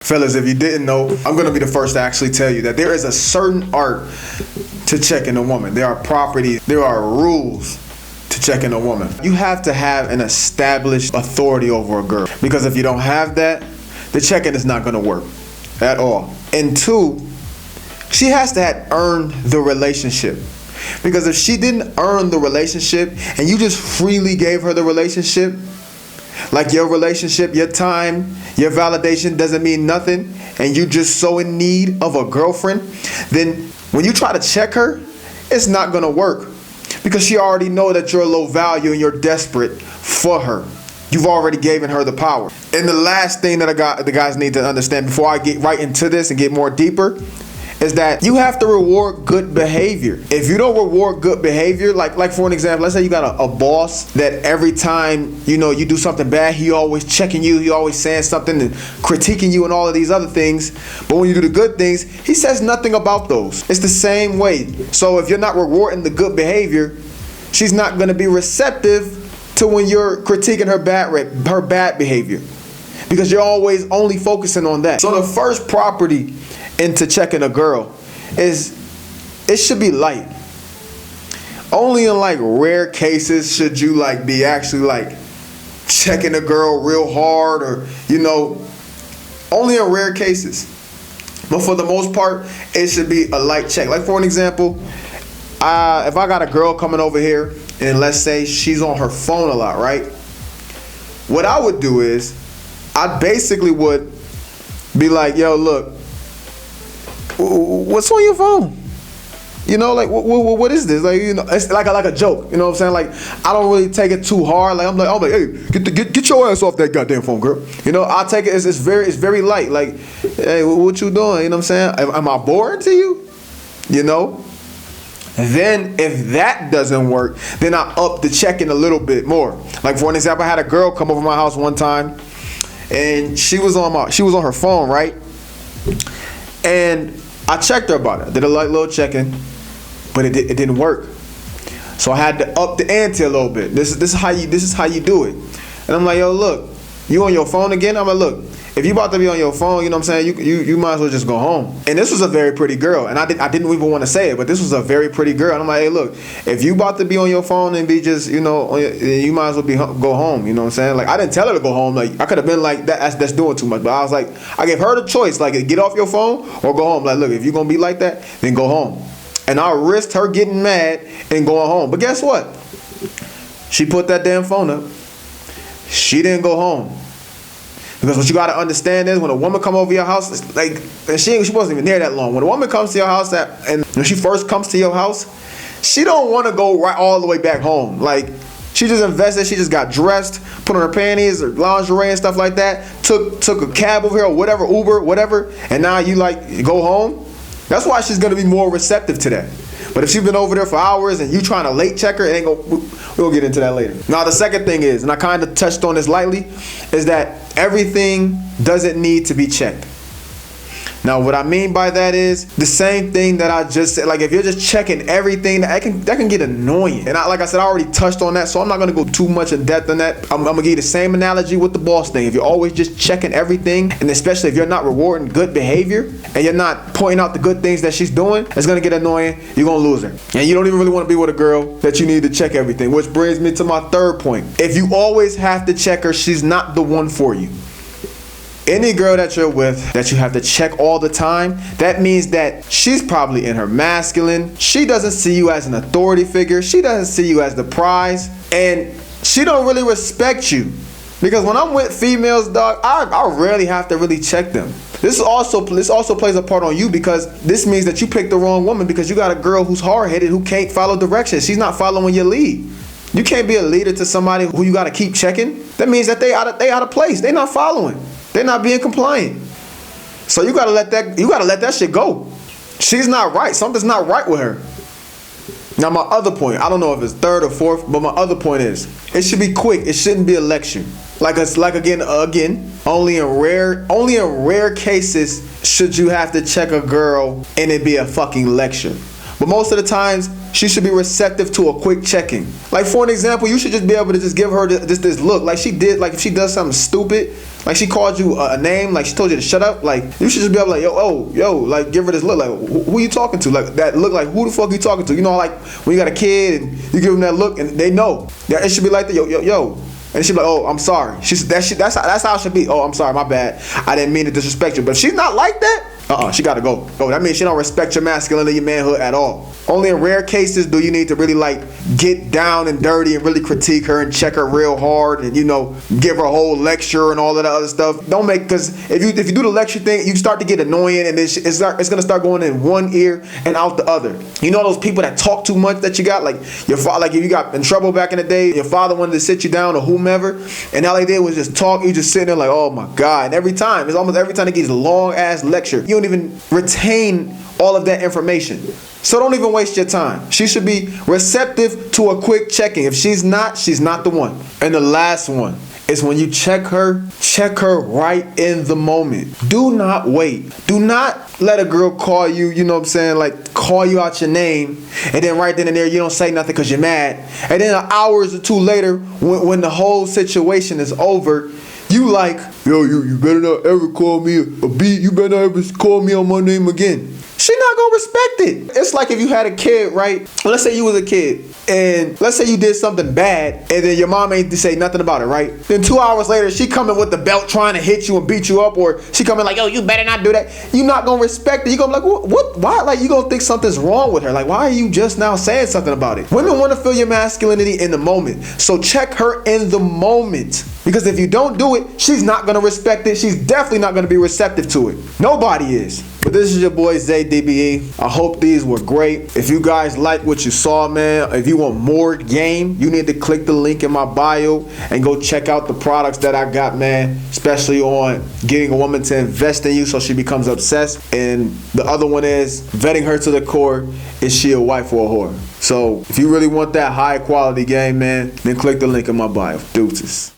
Fellas, if you didn't know, I'm going to be the first to actually tell you that there is a certain art to checking a woman. There are properties, there are rules to checking a woman. You have to have an established authority over a girl, because if you don't have that, the checking is not going to work at all. And two, she has to have earned the relationship. Because if she didn't earn the relationship and you just freely gave her the relationship, like your relationship, your time, your validation doesn't mean nothing, and you just so in need of a girlfriend, then when you try to check her, it's not going to work, because she already know that you're low value and you're desperate for her. You've already given her the power. And the last thing that the guys need to understand before I get right into this and get more deeper is that you have to reward good behavior. If you don't reward good behavior, like for an example, let's say you got a boss that every time you do something bad, he always checking you, he always saying something and critiquing you and all of these other things. But when you do the good things, he says nothing about those. It's the same way. So if you're not rewarding the good behavior, she's not going to be receptive to when you're critiquing her bad behavior, because you're always only focusing on that. So the first property into checking a girl is it should be light. Only in rare cases should you be actually checking a girl real hard, or only in rare cases. But for the most part, it should be a light check. Like for an example, if I got a girl coming over here and let's say she's on her phone a lot, right? What I would do is I basically would be like, yo, look, what's on your phone? What is this? It's like a joke. You know what I'm saying? I don't really take it too hard. I'm like, hey, get your ass off that goddamn phone, girl. I take it. It's very light. Hey, what you doing? You know what I'm saying? Am I boring to you? Then if that doesn't work, then I up the check-in a little bit more. Like for an example, I had a girl come over my house one time, and she was on her phone, right? And I checked her about it. Did a little check-in, but it didn't work. So I had to up the ante a little bit. This is how you do it. And I'm like, yo, look, you on your phone again? I'm like, look, if you about to be on your phone, you know what I'm saying, you might as well just go home. And this was a very pretty girl, and I didn't even want to say it, but this was a very pretty girl. And I'm like, hey, look, if you about to be on your phone and be just, you might as well go home. You know what I'm saying? I didn't tell her to go home. I could have been like, that's doing too much. But I was like, I gave her the choice, get off your phone or go home. Look, if you're gonna be like that, then go home. And I risked her getting mad and going home. But guess what? She put that damn phone up. She didn't go home. Because what you gotta understand is when a woman come over your house, and she wasn't even there that long. When a woman comes to your house, and when she first comes to your house, she don't want to go right all the way back home. She just invested, she just got dressed, put on her panties or lingerie and stuff like that, took a cab over here or whatever, Uber, whatever, and now you go home. That's why she's gonna be more receptive to that. But if she's been over there for hours and you trying to late check her, it ain't gonna. We'll get into that later. Now the second thing is, and I kind of touched on this lightly, is that everything doesn't need to be checked. Now what I mean by that is the same thing that I just said. If you're just checking everything, that can get annoying. And like I said, I already touched on that, so I'm not gonna go too much in depth on that. I'm gonna give you the same analogy with the boss thing. If you're always just checking everything, and especially if you're not rewarding good behavior and you're not pointing out the good things that she's doing, it's gonna get annoying. You're gonna lose her, and you don't even really want to be with a girl that you need to check everything. Which brings me to my third point. If you always have to check her, she's not the one for you. Any girl that you're with that you have to check all the time, that means that she's probably in her masculine. She doesn't see you as an authority figure. She doesn't see you as the prize. And she don't really respect you. Because when I'm with females, dog, I rarely have to really check them. This also plays a part on you, because this means that you picked the wrong woman, because you got a girl who's hard-headed, who can't follow directions. She's not following your lead. You can't be a leader to somebody who you got to keep checking. That means that they out of place. They're not following. They're not being compliant. So you gotta let that shit go. She's not right. Something's not right with her. Now my other point, I don't know if it's third or fourth, but my other point is, it should be quick. It shouldn't be a lecture. Again, only in rare cases should you have to check a girl and it be a fucking lecture. But most of the times, she should be receptive to a quick checking. Like for an example, you should just be able to just give her this look. Like she did, like if she does something stupid, like she called you a name, like she told you to shut up, like you should just be able to like, yo, like give her this look, like who you talking to? Like that look, like who the fuck you talking to? You know, like when you got a kid and you give them that look and they know. Yeah, it should be like that, yo. And she'd be like, oh, I'm sorry. That's how it should be. Oh, I'm sorry, my bad. I didn't mean to disrespect you. But if she's not like that, she gotta go. Oh, that means she don't respect your masculinity, your manhood at all. Only in rare cases do you need to really like get down and dirty and really critique her and check her real hard and, you know, give her a whole lecture and all of that other stuff. Don't make, because if you do the lecture thing, you start to get annoying and it's gonna start going in one ear and out the other. You know those people that talk too much that you got, like your father, like if you got in trouble back in the day, your father wanted to sit you down or whomever, and all they did was just talk. You just sitting there like, oh my God. And every time, it's almost every time they give a long ass lecture, you don't even retain all of that information. So don't even waste your time. She should be receptive to a quick checking. If she's not the one. And the last one is when you check her right in the moment. Do not wait. Do not let a girl call you, you know what I'm saying, like call you out your name, and then right then and there you don't say nothing because you're mad. And then hours or two later, when the whole situation is over, you like, yo, you better not ever call me a B. You better not ever call me on my name again. She not gonna respect it. It's like if you had a kid, right? Well, let's say you was a kid, and let's say you did something bad, and then your mom ain't to say nothing about it, right? Then 2 hours later, she coming with the belt trying to hit you and beat you up, or she coming like, yo, you better not do that. You not gonna respect it. You gonna be like, what? Why? Like you gonna think something's wrong with her? Like why are you just now saying something about it? Women want to feel your masculinity in the moment, so check her in the moment. Because if you don't do it, she's not gonna respect it. She's definitely not gonna be receptive to it. Nobody is. But this is your boy Zay DBE. I hope these were great. If you guys like what you saw, man, if you want more game, you need to click the link in my bio and go check out the products that I got, man. Especially on getting a woman to invest in you so she becomes obsessed. And the other one is vetting her to the core. Is she a wife or a whore? So if you really want that high quality game, man, then click the link in my bio. Deuces.